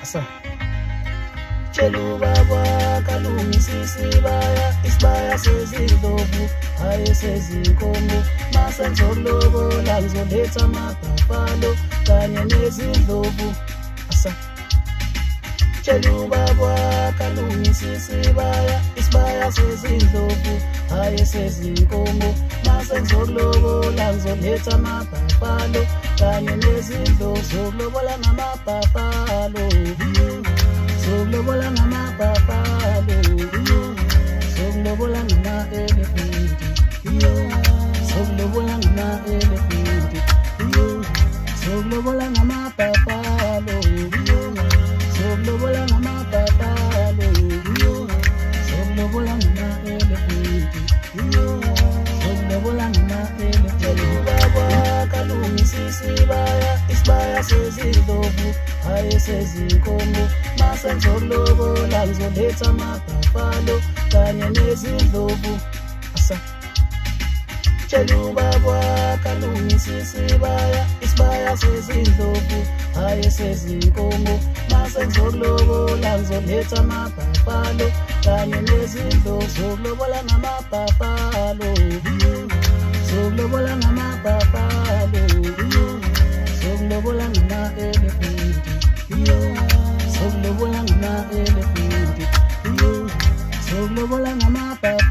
asa tshela ubaba kalungisisa isibaya sezindlovu hayi sezinkomo mase ngizolobola ngizoletha amabhafalo kanye nezindlovu asa tshela ubaba kalungisisa isibaya sezindlovu hayi sezinkomo mase ngizolobola ngizoletha amabhafalo kanye nezindlovu zokulobola ngamabhafalo sokulobola ngamabhafalo sokulobola ngama-elephant sokulobola ngama-elephant sokulobola ngamabhafalo sokulobola ngamabhafalo sokulobola ngama-elephant sokulobola ngama-elephant ubaba kalungisisa isibaya sezindlovu hayi sezinkomo mase ngizolobola ngizoletha amabhafalo kanye nezindlovu asa tshela ubaba kalungisisa isibaya sezindlovu hayi sezinkomo mase ngizolobola ngizoletha amabhafalo kanye nezindlovu zokulobola ngamabhafalo sokulobola ngamabhafalo sokulobola ngama-elephant sokulobola ngama-elephant sokulobola ngamabhafalo